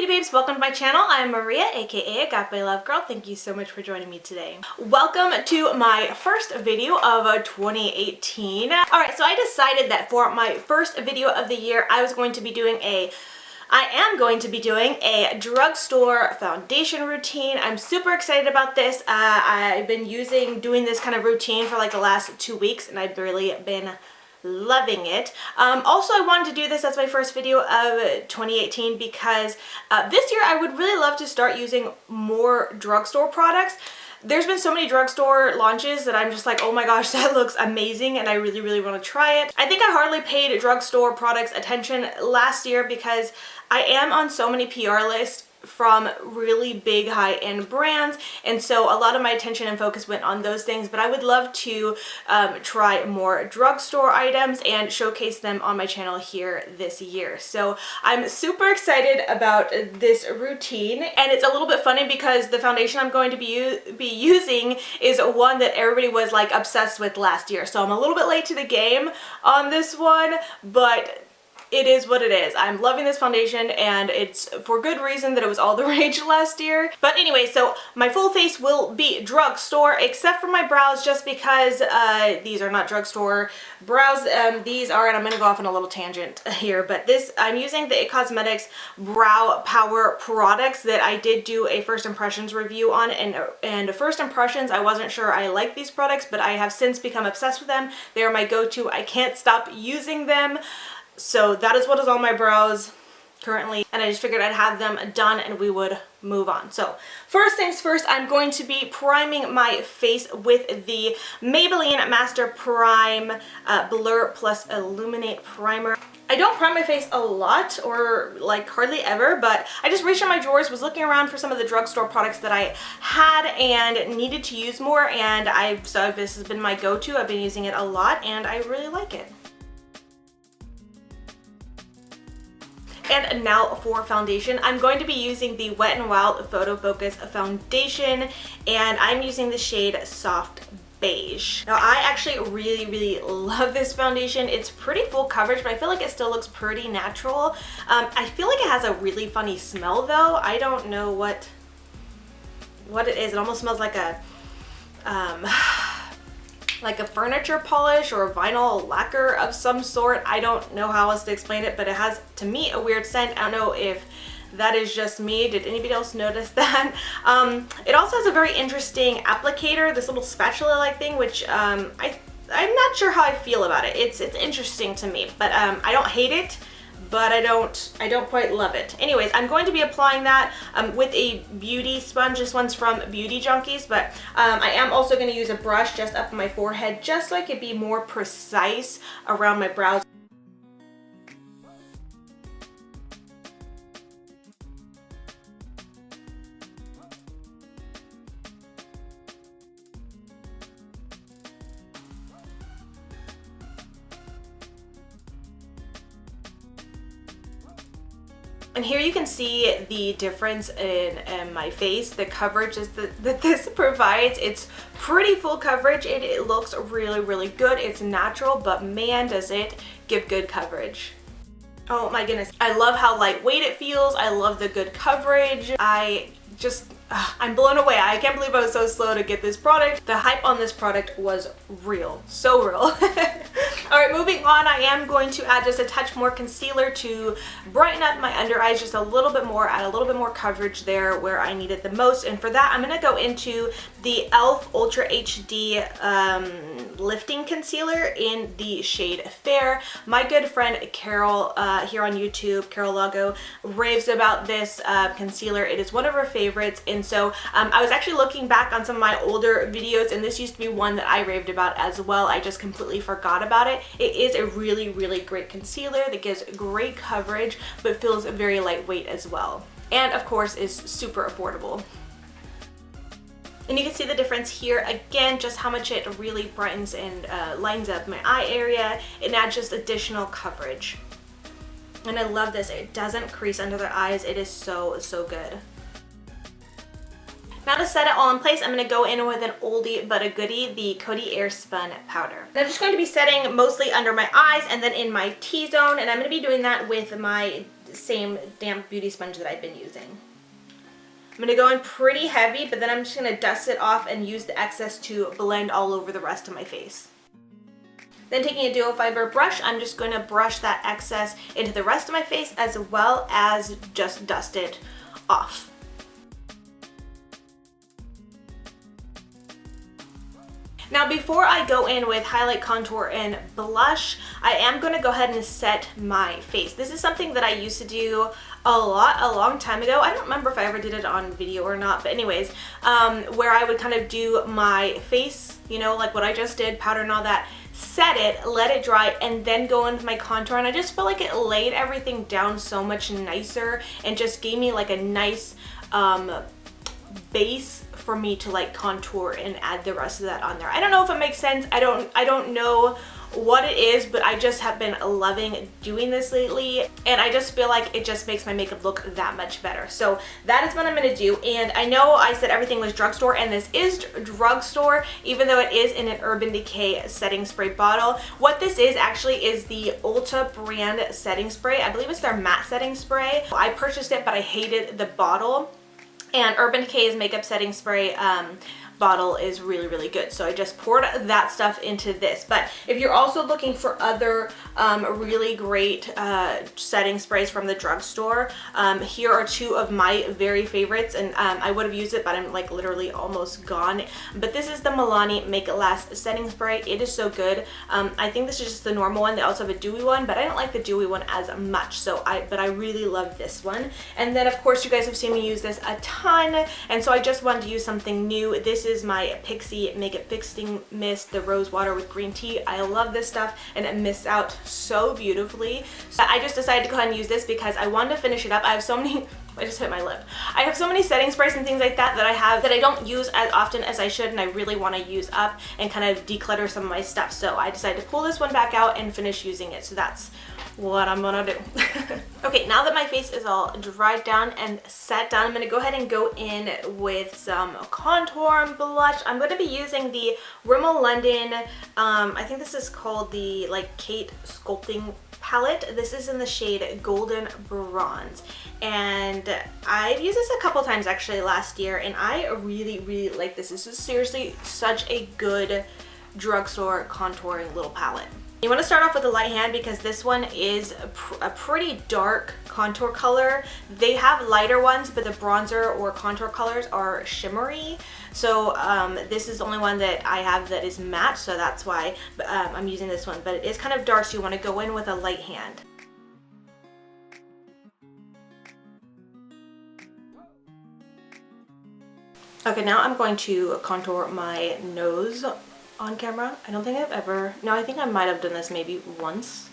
babes, welcome to my channel. I'm Maria, aka agapelovegirl. Thank you so much for joining me today. Welcome to my first video of 2018. Alright, so I decided that for my first video of the year, I am going to be doing a drugstore foundation routine. I'm super excited about this. I've been doing this kind of routine for like the last 2 weeks, and I've really been loving it. Also, I wanted to do this as my first video of 2018 because this year I would really love to start using more drugstore products. There's been so many drugstore launches that I'm just like, oh my gosh, that looks amazing, and I really, really want to try it. I think I hardly paid drugstore products attention last year because I am on so many PR lists from really big high-end brands, and so a lot of my attention and focus went on those things, but I would love to try more drugstore items and showcase them on my channel here this year. So I'm super excited about this routine, and it's a little bit funny because the foundation I'm going to be using is one that everybody was like obsessed with last year, so I'm a little bit late to the game on this one, but it is what it is. I'm loving this foundation, and it's for good reason that it was all the rage last year. But anyway, so my full face will be drugstore except for my brows, just because these are not drugstore brows. These are, and I'm going to go off on a little tangent here, but I'm using the It Cosmetics Brow Power products that I did do a first impressions review on, and first impressions, I wasn't sure I liked these products, but I have since become obsessed with them. They are my go-to. I can't stop using them. So that is what is on my brows currently, and I just figured I'd have them done and we would move on. So first things first, I'm going to be priming my face with the Maybelline Master Prime Blur Plus Illuminate Primer. I don't prime my face a lot, or like hardly ever, but I just reached in my drawers, was looking around for some of the drugstore products that I had and needed to use more, and so this has been my go-to. I've been using it a lot and I really like it. And now for foundation, I'm going to be using the Wet n Wild Photo Focus foundation, and I'm using the shade Soft Beige. Now, I actually really, really love this foundation. It's pretty full coverage, but I feel like it still looks pretty natural. I feel like it has a really funny smell though. I don't know what it is. It almost smells like a furniture polish or a vinyl lacquer of some sort. I don't know how else to explain it, but it has, to me, a weird scent. I don't know if that is just me. Did anybody else notice that? It also has a very interesting applicator, this little spatula-like thing, which I'm not sure how I feel about it. It's interesting to me, but I don't hate it, but I don't quite love it. Anyways, I'm going to be applying that with a beauty sponge. This one's from Beauty Junkies, but I am also going to use a brush just up my forehead just so I could be more precise around my brows. And here you can see the difference in my face, the coverage that this provides. It's pretty full coverage, and it looks really, really good. It's natural, but man, does it give good coverage. Oh my goodness. I love how lightweight it feels. I love the good coverage. I'm blown away. I can't believe I was so slow to get this product. The hype on this product was real. So real. Alright, moving on, I am going to add just a touch more concealer to brighten up my under eyes just a little bit more, add a little bit more coverage there where I need it the most. And for that, I'm going to go into the e.l.f. Ultra HD Lifting Concealer in the shade Fair. My good friend Carol here on YouTube, Carol Lago, raves about this concealer. It is one of her favorites, and so I was actually looking back on some of my older videos, and this used to be one that I raved about as well. I just completely forgot about it. It is a really, really great concealer that gives great coverage, but feels very lightweight as well. And of course is super affordable. And you can see the difference here again, just how much it really brightens and lines up my eye area and adds just additional coverage. And I love this. It doesn't crease under the eyes. It is so, so good. Now to set it all in place, I'm going to go in with an oldie but a goodie, the Coty Airspun powder. And I'm just going to be setting mostly under my eyes and then in my T-zone, and I'm going to be doing that with my same damp beauty sponge that I've been using. I'm going to go in pretty heavy, but then I'm just going to dust it off and use the excess to blend all over the rest of my face. Then taking a dual fiber brush, I'm just going to brush that excess into the rest of my face as well as just dust it off. Now before I go in with highlight, contour, and blush, I am going to go ahead and set my face. This is something that I used to do a long time ago. I don't remember if I ever did it on video or not, but anyways, where I would kind of do my face, you know, like what I just did, powder and all that, set it, let it dry, and then go into my contour, and I just feel like it laid everything down so much nicer and just gave me like a nice base for me to like contour and add the rest of that on there. I don't know if it makes sense. I don't know what it is, but I just have been loving doing this lately, and I just feel like it just makes my makeup look that much better. So that is what I'm going to do. And I know I said everything was drugstore, and this is drugstore, even though it is in an Urban Decay setting spray bottle. What this is actually is the Ulta brand setting spray. I believe it's their matte setting spray. I purchased it, but I hated the bottle. And Urban Decay's makeup setting spray bottle is really good, so I just poured that stuff into this. But if you're also looking for other really great setting sprays from the drugstore, here are two of my very favorites, and I would have used it, but I'm like literally almost gone. But this is the Milani Make It Last setting spray. It is so good. I think this is just the normal one. They also have a dewy one, but I don't like the dewy one as much, so I really love this one. And then of course you guys have seen me use this a ton, and so I just wanted to use something new. This is my Pixie Makeup Fixing Mist, the rose water with green tea. I love this stuff, and it mists out so beautifully. So I just decided to go ahead and use this because I wanted to finish it up. I have so many, I just hit my lip. I have so many setting sprays and things like that that I have that I don't use as often as I should, and I really want to use up and kind of declutter some of my stuff. So I decided to pull this one back out and finish using it. So that's what I'm gonna do. Okay, now that my face is all dried down and set down, I'm gonna go ahead and go in with some contour and blush. I'm gonna be using the Rimmel London, I think this is called the like Kate Sculpting palette. This is in the shade Golden Bronze, and I've used this a couple times actually last year, and I really like this. This is seriously such a good drugstore contouring little palette. You want to start off with a light hand because this one is a pretty dark contour color. They have lighter ones, but the bronzer or contour colors are shimmery. So this is the only one that I have that is matte, so that's why I'm using this one. But it is kind of dark, so you want to go in with a light hand. Okay, now I'm going to contour my nose on camera. I don't think I've ever, no, I think I might have done this maybe once,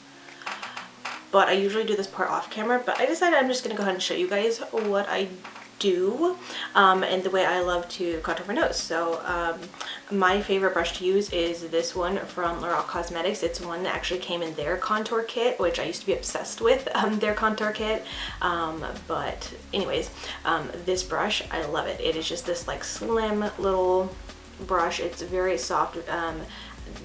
but I usually do this part off camera. But I decided I'm just gonna go ahead and show you guys what I do and the way I love to contour my nose. So my favorite brush to use is this one from L'Oreal Cosmetics. It's one that actually came in their contour kit, which I used to be obsessed with, their contour kit. But anyways, this brush, I love it. It is just this like slim little brush. It's very soft,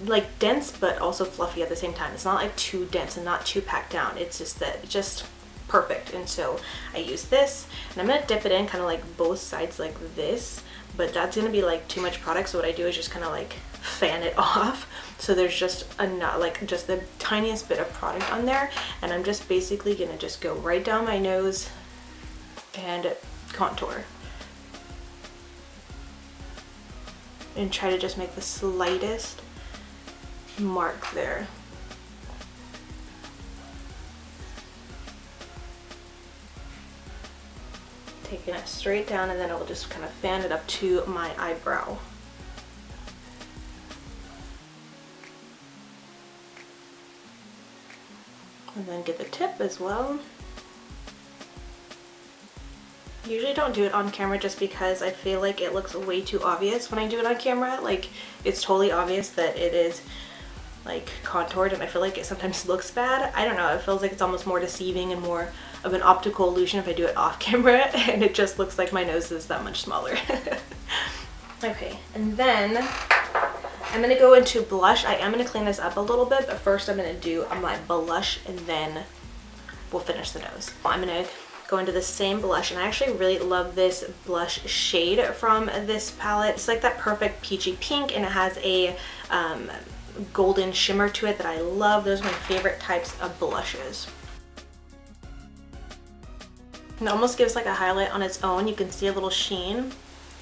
like dense, but also fluffy at the same time. It's not like too dense and not too packed down. It's just that, just perfect. And so I use this, and I'm gonna dip it in kind of like both sides like this, but that's gonna be like too much product. So what I do is just kind of like fan it off, so there's just like just the tiniest bit of product on there, and I'm just basically gonna just go right down my nose and contour. And try to just make the slightest mark there. Taking it straight down, and then I'll just kind of fan it up to my eyebrow. And then get the tip as well. Usually don't do it on camera just because I feel like it looks way too obvious when I do it on camera. Like, it's totally obvious that it is like contoured, and I feel like it sometimes looks bad. I don't know, it feels like it's almost more deceiving and more of an optical illusion if I do it off camera, and it just looks like my nose is that much smaller. Okay, and then I'm gonna go into blush. I am gonna clean this up a little bit, but first I'm gonna do my blush and then we'll finish the nose. I'm gonna go into the same blush, and I actually really love this blush shade from this palette. It's like that perfect peachy pink, and it has a golden shimmer to it that I love. Those are my favorite types of blushes. It almost gives like a highlight on its own. You can see a little sheen.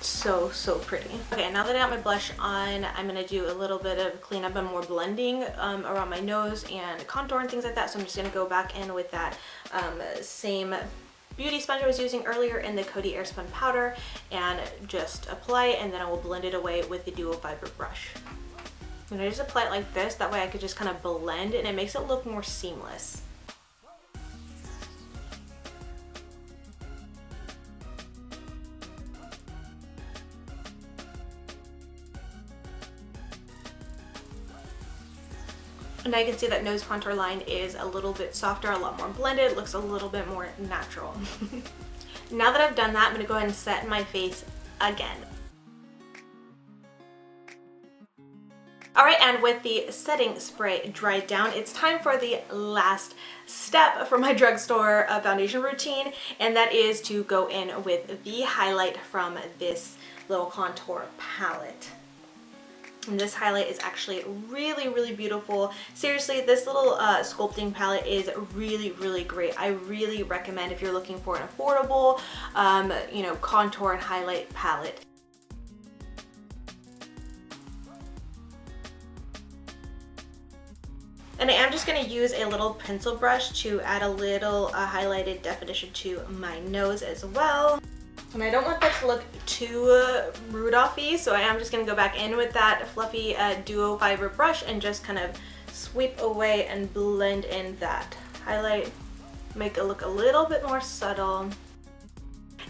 So pretty. Okay, now that I got my blush on, I'm gonna do a little bit of cleanup and more blending around my nose and contour and things like that. So I'm just gonna go back in with that same beauty sponge I was using earlier in the Coty Airspun powder and just apply it, and then I will blend it away with the Duo Fiber brush. And I just apply it like this, that way I could just kind of blend, and it makes it look more seamless. And I can see that nose contour line is a little bit softer, a lot more blended, looks a little bit more natural. Now that I've done that, I'm gonna go ahead and set my face again. All right, and with the setting spray dried down, it's time for the last step for my drugstore foundation routine, and that is to go in with the highlight from this little contour palette. And this highlight is actually really beautiful. Seriously, this little sculpting palette is really great. I really recommend if you're looking for an affordable, you know, contour and highlight palette. And I am just going to use a little pencil brush to add a little highlighted definition to my nose as well. And I don't want that to look too Rudolph-y, so I am just going to go back in with that fluffy Duo Fiber brush and just kind of sweep away and blend in that highlight, make it look a little bit more subtle.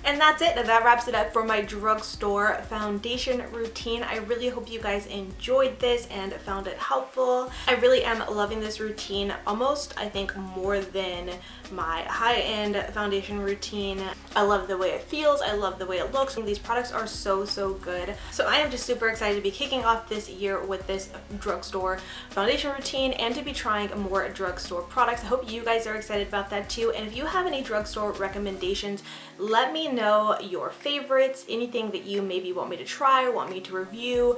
And that's it. That wraps it up for my drugstore foundation routine. I really hope you guys enjoyed this and found it helpful. I really am loving this routine almost, I think, more than my high-end foundation routine. I love the way it feels. I love the way it looks. These products are so good. So I am just super excited to be kicking off this year with this drugstore foundation routine and to be trying more drugstore products. I hope you guys are excited about that too. And if you have any drugstore recommendations, let me know your favorites, anything that you maybe want me to try, want me to review,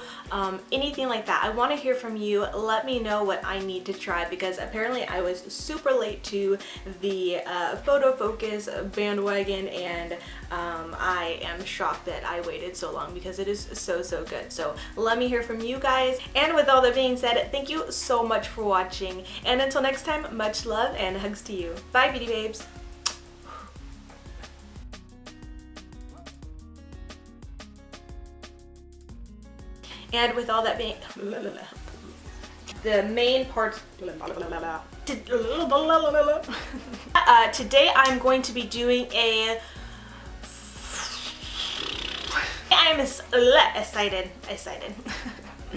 anything like that. I want to hear from you. Let me know what I need to try, because apparently I was super late to the photo focus bandwagon, and I am shocked that I waited so long because it is so good. So let me hear from you guys. And with all that being said, thank you so much for watching, and until next time, much love and hugs to you. Bye, beauty babes. And with all that being, the main parts, today I'm going to be doing I'm excited,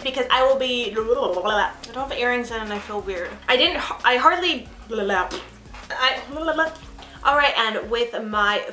because I will be, I don't have earrings in and I feel weird. Alright, and with my